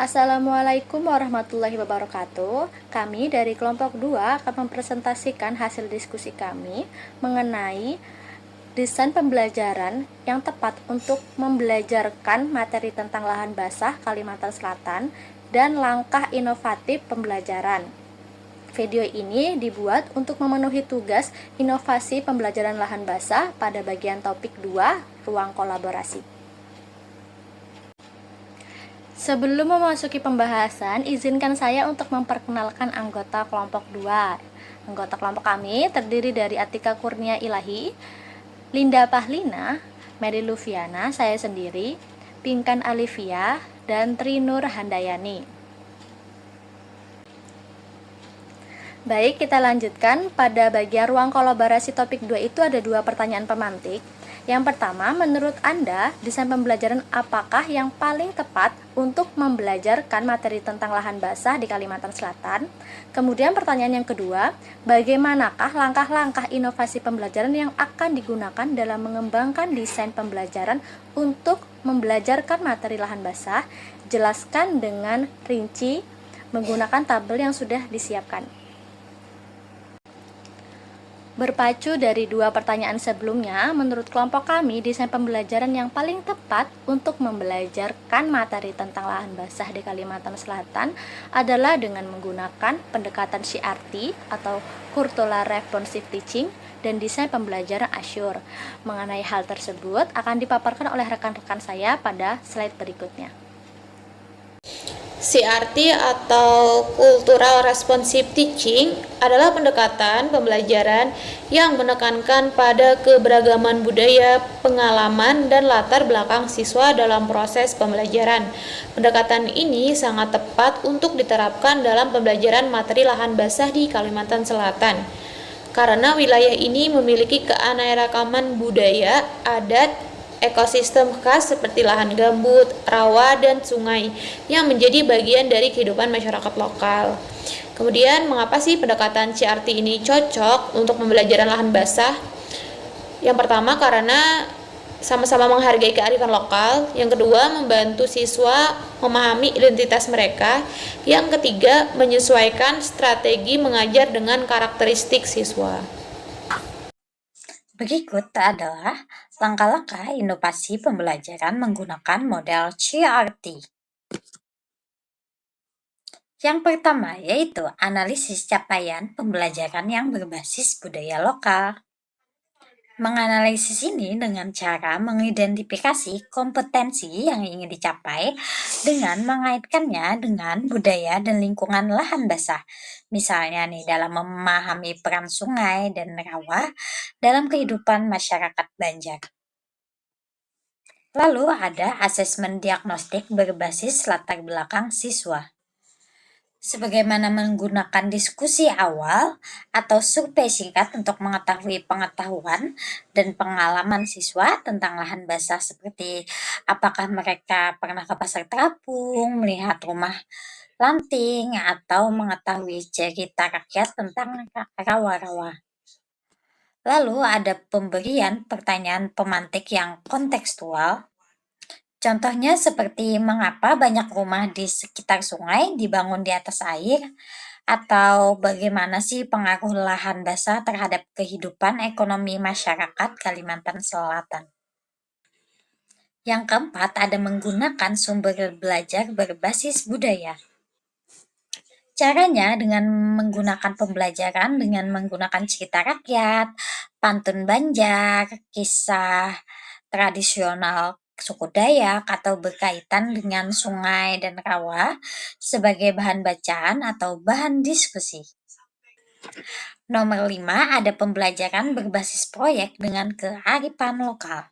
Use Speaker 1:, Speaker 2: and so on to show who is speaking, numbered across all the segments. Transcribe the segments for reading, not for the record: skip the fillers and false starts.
Speaker 1: Assalamualaikum warahmatullahi wabarakatuh. Kami dari kelompok 2 akan mempresentasikan hasil diskusi kami mengenai desain pembelajaran yang tepat untuk membelajarkan materi tentang lahan basah Kalimantan Selatan dan langkah inovatif pembelajaran. Video ini dibuat untuk memenuhi tugas inovasi pembelajaran lahan basah pada bagian topik 2, ruang kolaborasi. Sebelum memasuki pembahasan, izinkan saya untuk memperkenalkan anggota kelompok 2. Anggota kelompok kami terdiri dari Atika Kurnia Ilahi, Linda Pahlina, Mary Lufiana, saya sendiri, Pinkan Alivia, dan Trinur Handayani. Baik, kita lanjutkan. Pada bagian ruang kolaborasi topik 2 itu ada 2 pertanyaan pemantik. Yang pertama, menurut Anda, desain pembelajaran apakah yang paling tepat untuk membelajarkan materi tentang lahan basah di Kalimantan Selatan? Kemudian pertanyaan yang kedua, bagaimanakah langkah-langkah inovasi pembelajaran yang akan digunakan dalam mengembangkan desain pembelajaran untuk membelajarkan materi lahan basah? Jelaskan dengan rinci menggunakan tabel yang sudah disiapkan. Berpacu dari 2 pertanyaan sebelumnya, menurut kelompok kami, desain pembelajaran yang paling tepat untuk membelajarkan materi tentang lahan basah di Kalimantan Selatan adalah dengan menggunakan pendekatan CRT atau Curricular Responsive Teaching dan desain pembelajaran Azure. Mengenai hal tersebut akan dipaparkan oleh rekan-rekan saya pada slide berikutnya.
Speaker 2: CRT atau Cultural Responsive Teaching adalah pendekatan pembelajaran yang menekankan pada keberagaman budaya, pengalaman, dan latar belakang siswa dalam proses pembelajaran. Pendekatan ini sangat tepat untuk diterapkan dalam pembelajaran materi lahan basah di Kalimantan Selatan. Karena wilayah ini memiliki keanekaragaman budaya, adat, ekosistem khas seperti lahan gambut, rawa, dan sungai yang menjadi bagian dari kehidupan masyarakat lokal. Kemudian, mengapa sih pendekatan CRT ini cocok untuk pembelajaran lahan basah? Yang pertama, karena sama-sama menghargai kearifan lokal. Yang kedua, membantu siswa memahami identitas mereka. Yang ketiga, menyesuaikan strategi mengajar dengan karakteristik siswa.
Speaker 3: Berikut adalah langkah-langkah inovasi pembelajaran menggunakan model CRT. Yang pertama yaitu analisis capaian pembelajaran yang berbasis budaya lokal. Menganalisis ini dengan cara mengidentifikasi kompetensi yang ingin dicapai dengan mengaitkannya dengan budaya dan lingkungan lahan basah. Misalnya nih dalam memahami peran sungai dan rawa dalam kehidupan masyarakat Banjar. Lalu ada asesmen diagnostik berbasis latar belakang siswa. Sebagaimana menggunakan diskusi awal atau survei singkat untuk mengetahui pengetahuan dan pengalaman siswa tentang lahan basah seperti apakah mereka pernah ke pasar terapung, melihat rumah lanting, atau mengetahui cerita rakyat tentang rawa-rawa. Lalu ada pemberian pertanyaan pemantik yang kontekstual. Contohnya seperti mengapa banyak rumah di sekitar sungai dibangun di atas air, atau bagaimana sih pengaruh lahan basah terhadap kehidupan ekonomi masyarakat Kalimantan Selatan. Yang keempat ada menggunakan sumber belajar berbasis budaya. Caranya dengan menggunakan pembelajaran dengan menggunakan cerita rakyat, pantun Banjar, kisah tradisional suku Dayak atau berkaitan dengan sungai dan rawa sebagai bahan bacaan atau bahan diskusi. Nomor 5 ada pembelajaran berbasis proyek dengan kearifan lokal.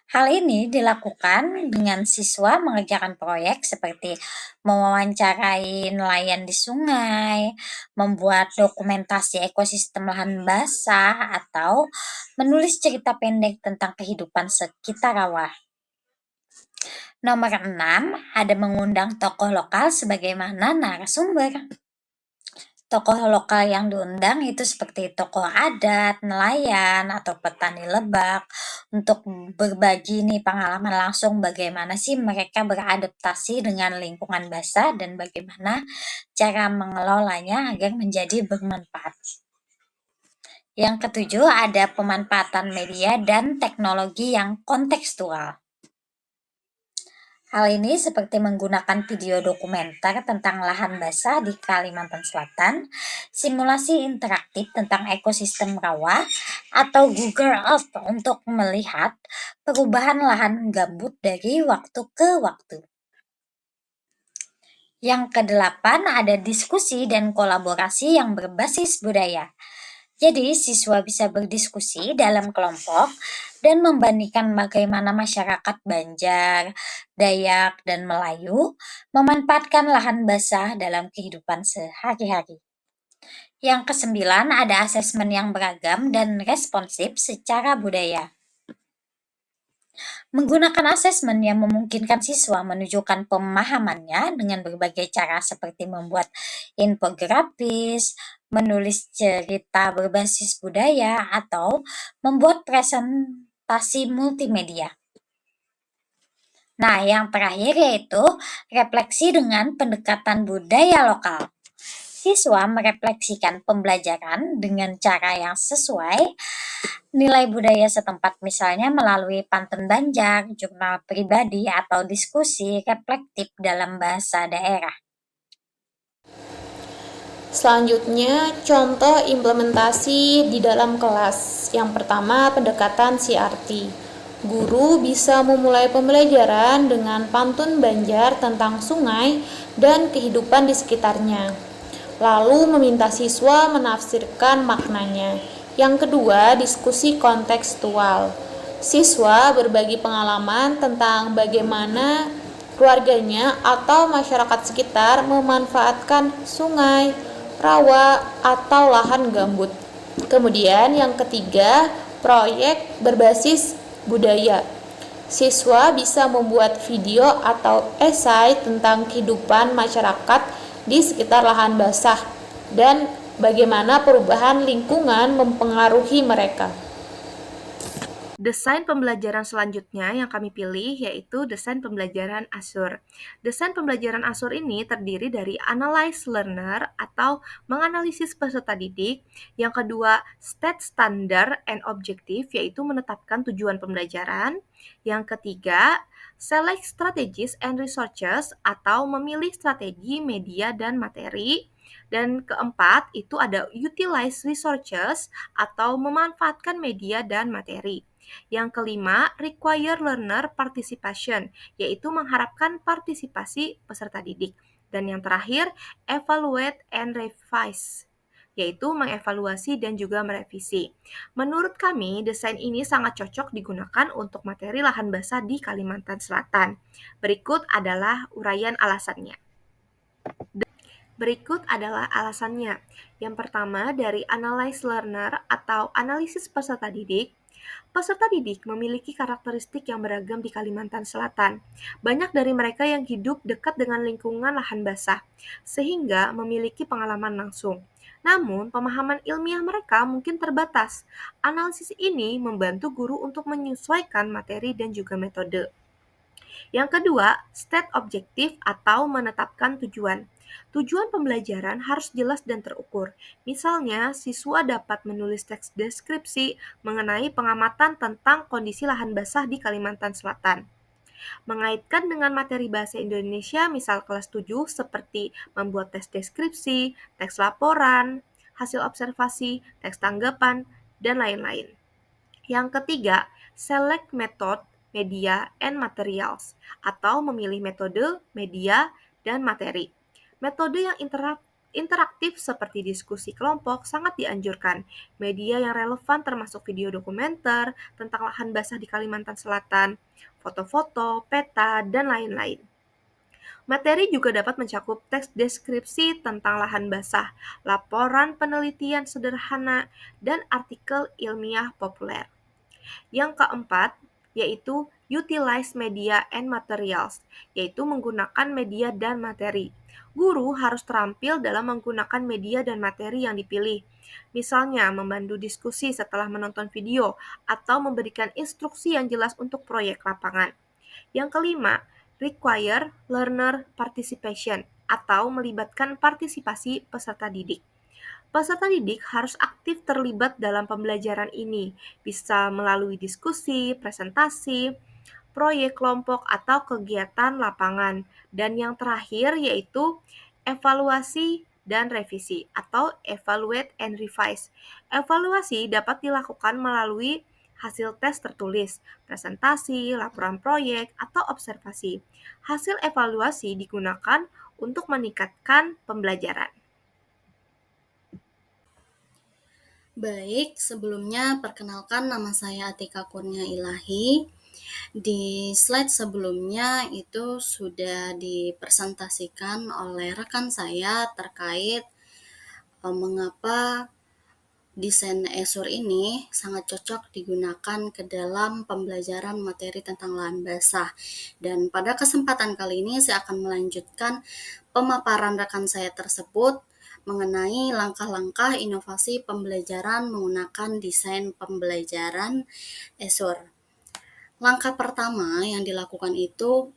Speaker 3: Hal ini dilakukan dengan siswa mengerjakan proyek seperti mewawancarai nelayan di sungai, membuat dokumentasi ekosistem lahan basah, atau menulis cerita pendek tentang kehidupan sekitar rawa. Nomor 6 ada mengundang tokoh lokal sebagaimana narasumber. Tokoh lokal yang diundang itu seperti tokoh adat, nelayan, atau petani lebak untuk berbagi nih pengalaman langsung bagaimana sih mereka beradaptasi dengan lingkungan basah dan bagaimana cara mengelolanya agar menjadi bermanfaat. Yang ketujuh ada pemanfaatan media dan teknologi yang kontekstual. Hal ini seperti menggunakan video dokumenter tentang lahan basah di Kalimantan Selatan, simulasi interaktif tentang ekosistem rawa, atau Google Earth untuk melihat perubahan lahan gambut dari waktu ke waktu. Yang kedelapan ada diskusi dan kolaborasi yang berbasis budaya. Jadi, siswa bisa berdiskusi dalam kelompok dan membandingkan bagaimana masyarakat Banjar, Dayak, dan Melayu memanfaatkan lahan basah dalam kehidupan sehari-hari. Yang kesembilan ada asesmen yang beragam dan responsif secara budaya. Menggunakan asesmen yang memungkinkan siswa menunjukkan pemahamannya dengan berbagai cara seperti membuat infografis, menulis cerita berbasis budaya, atau membuat presentasi multimedia. Nah, yang terakhir yaitu refleksi dengan pendekatan budaya lokal. Siswa merefleksikan pembelajaran dengan cara yang sesuai nilai budaya setempat, misalnya melalui pantun Banjar, jurnal pribadi, atau diskusi reflektif dalam bahasa daerah.
Speaker 2: Selanjutnya, contoh implementasi di dalam kelas. Yang pertama, pendekatan CRT. Guru bisa memulai pembelajaran dengan pantun Banjar tentang sungai dan kehidupan di sekitarnya, lalu meminta siswa menafsirkan maknanya. Yang kedua, diskusi kontekstual. Siswa berbagi pengalaman tentang bagaimana keluarganya atau masyarakat sekitar memanfaatkan sungai, rawa, atau lahan gambut. Kemudian yang ketiga, proyek berbasis budaya. Siswa bisa membuat video atau esai tentang kehidupan masyarakat di sekitar lahan basah dan bagaimana perubahan lingkungan mempengaruhi mereka.
Speaker 1: Desain pembelajaran selanjutnya yang kami pilih yaitu desain pembelajaran Azure. Desain pembelajaran Azure ini terdiri dari analyze learner atau menganalisis peserta didik. Yang kedua, state standard and objective yaitu menetapkan tujuan pembelajaran. Yang ketiga, select strategies and resources atau memilih strategi, media, dan materi. Dan keempat, itu ada utilize resources atau memanfaatkan media dan materi. Yang kelima, require learner participation, yaitu mengharapkan partisipasi peserta didik. Dan yang terakhir, evaluate and revise, yaitu mengevaluasi dan juga merevisi. Menurut kami, desain ini sangat cocok digunakan untuk materi lahan basah di Kalimantan Selatan. Berikut adalah uraian alasannya. Berikut adalah alasannya. Yang pertama, dari analyze learner atau analisis peserta didik. Peserta didik memiliki karakteristik yang beragam di Kalimantan Selatan. Banyak dari mereka yang hidup dekat dengan lingkungan lahan basah, sehingga memiliki pengalaman langsung. Namun, pemahaman ilmiah mereka mungkin terbatas. Analisis ini membantu guru untuk menyesuaikan materi dan juga metode. Yang kedua, state objektif atau menetapkan tujuan. Tujuan pembelajaran harus jelas dan terukur. Misalnya, siswa dapat menulis teks deskripsi mengenai pengamatan tentang kondisi lahan basah di Kalimantan Selatan. Mengaitkan dengan materi bahasa Indonesia, misal kelas 7, seperti membuat teks deskripsi, teks laporan, hasil observasi, teks tanggapan, dan lain-lain. Yang ketiga, select method, media, and materials, atau memilih metode, media, dan materi. Metode yang interaktif seperti diskusi kelompok sangat dianjurkan. Media yang relevan termasuk video dokumenter tentang lahan basah di Kalimantan Selatan, foto-foto, peta, dan lain-lain. Materi juga dapat mencakup teks deskripsi tentang lahan basah, laporan penelitian sederhana, dan artikel ilmiah populer. Yang keempat,
Speaker 4: yaitu utilize media and materials, yaitu menggunakan media dan materi. Guru harus terampil dalam menggunakan media dan materi yang dipilih. Misalnya, memandu diskusi setelah menonton video atau memberikan instruksi yang jelas untuk proyek lapangan. Yang kelima, require learner participation atau melibatkan partisipasi peserta didik. Peserta didik harus aktif terlibat dalam pembelajaran ini, bisa melalui diskusi, presentasi, proyek kelompok, atau kegiatan lapangan. Dan yang terakhir yaitu evaluasi dan revisi atau evaluate and revise. Evaluasi dapat dilakukan melalui hasil tes tertulis, presentasi, laporan proyek, atau observasi. Hasil evaluasi digunakan untuk meningkatkan pembelajaran.
Speaker 5: Baik, sebelumnya perkenalkan nama saya Atika Kurnia Ilahi. Di slide sebelumnya itu sudah dipresentasikan oleh rekan saya terkait mengapa desain Esur ini sangat cocok digunakan ke dalam pembelajaran materi tentang lahan basah. Dan pada kesempatan kali ini saya akan melanjutkan pemaparan rekan saya tersebut mengenai langkah-langkah inovasi pembelajaran menggunakan desain pembelajaran Esur. Langkah pertama yang dilakukan itu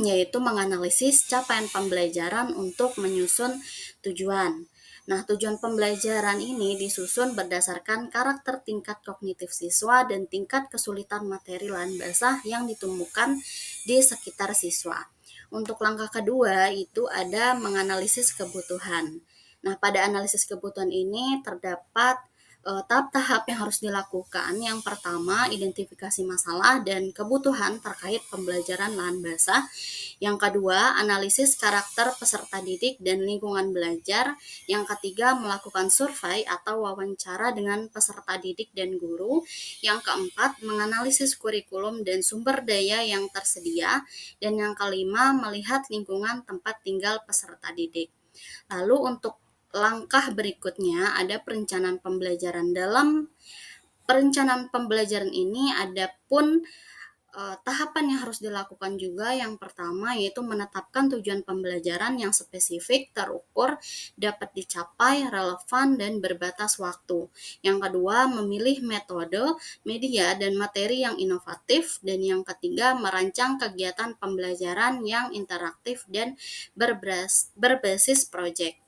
Speaker 5: yaitu menganalisis capaian pembelajaran untuk menyusun tujuan. Nah, tujuan pembelajaran ini disusun berdasarkan karakter tingkat kognitif siswa dan tingkat kesulitan materi lahan basah yang ditemukan di sekitar siswa. Untuk langkah kedua itu ada menganalisis kebutuhan. Nah, pada analisis kebutuhan ini terdapat tahap-tahap yang harus dilakukan. Yang pertama, identifikasi masalah dan kebutuhan terkait pembelajaran lahan basah. Yang kedua, analisis karakter peserta didik dan lingkungan belajar. Yang ketiga, melakukan survei atau wawancara dengan peserta didik dan guru. Yang keempat, menganalisis kurikulum dan sumber daya yang tersedia. Dan yang kelima, melihat lingkungan tempat tinggal peserta didik. Lalu untuk langkah berikutnya ada perencanaan pembelajaran. Dalam perencanaan pembelajaran ini ada pun tahapan yang harus dilakukan juga. Yang pertama yaitu menetapkan tujuan pembelajaran yang spesifik, terukur, dapat dicapai, relevan, dan berbatas waktu. Yang kedua, memilih metode, media, dan materi yang inovatif. Dan yang ketiga, merancang kegiatan pembelajaran yang interaktif dan berbasis proyek.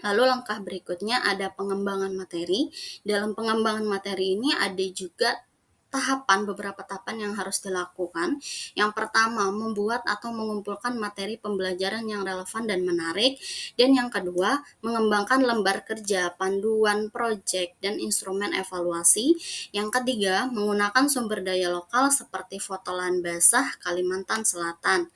Speaker 5: Lalu langkah berikutnya ada pengembangan materi. Dalam pengembangan materi ini ada juga beberapa tahapan yang harus dilakukan. Yang pertama, membuat atau mengumpulkan materi pembelajaran yang relevan dan menarik. Dan yang kedua, mengembangkan lembar kerja, panduan proyek, dan instrumen evaluasi. Yang ketiga, menggunakan sumber daya lokal seperti foto lahan basah Kalimantan Selatan.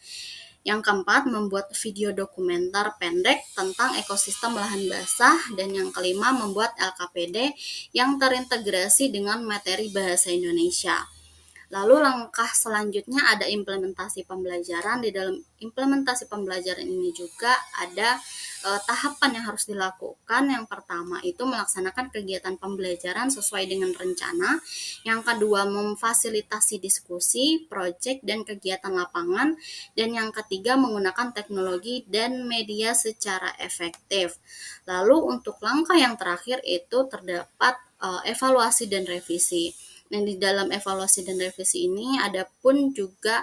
Speaker 5: Yang keempat, membuat video dokumenter pendek tentang ekosistem lahan basah. Dan yang kelima, membuat LKPD yang terintegrasi dengan materi bahasa Indonesia. Lalu langkah selanjutnya ada implementasi pembelajaran. Di dalam implementasi pembelajaran ini juga ada tahapan yang harus dilakukan. Yang pertama itu melaksanakan kegiatan pembelajaran sesuai dengan rencana. Yang kedua, memfasilitasi diskusi, proyek, dan kegiatan lapangan. Dan yang ketiga, menggunakan teknologi dan media secara efektif. Lalu untuk langkah yang terakhir itu terdapat evaluasi dan revisi. Dan di dalam evaluasi dan revisi ini ada pun juga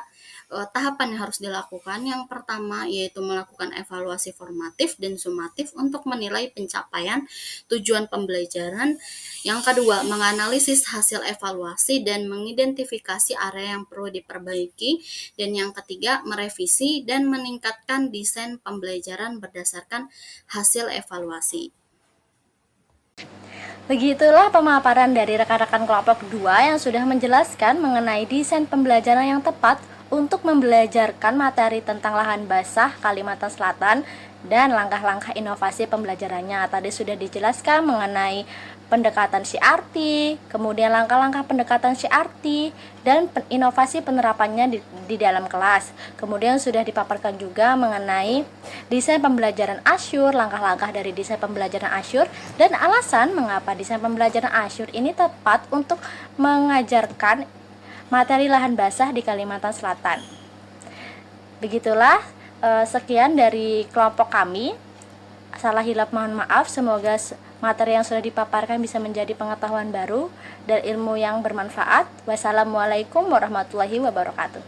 Speaker 5: tahapan yang harus dilakukan. Yang pertama yaitu melakukan evaluasi formatif dan sumatif untuk menilai pencapaian tujuan pembelajaran. Yang kedua, menganalisis hasil evaluasi dan mengidentifikasi area yang perlu diperbaiki. Dan yang ketiga, merevisi dan meningkatkan desain pembelajaran berdasarkan hasil evaluasi.
Speaker 1: Begitulah pemaparan dari rekan-rekan kelompok 2 yang sudah menjelaskan mengenai desain pembelajaran yang tepat untuk membelajarkan materi tentang lahan basah Kalimantan Selatan dan langkah-langkah inovasi pembelajarannya. Tadi sudah dijelaskan mengenai pendekatan CRT, kemudian langkah-langkah pendekatan CRT, dan inovasi penerapannya di dalam kelas. Kemudian sudah dipaparkan juga mengenai desain pembelajaran Azure, langkah-langkah dari desain pembelajaran Azure, dan alasan mengapa desain pembelajaran Azure ini tepat untuk mengajarkan materi lahan basah di Kalimantan Selatan. Begitulah sekian dari kelompok kami. Salah hilap mohon maaf. Semoga materi yang sudah dipaparkan bisa menjadi pengetahuan baru dan ilmu yang bermanfaat. Wassalamualaikum warahmatullahi wabarakatuh.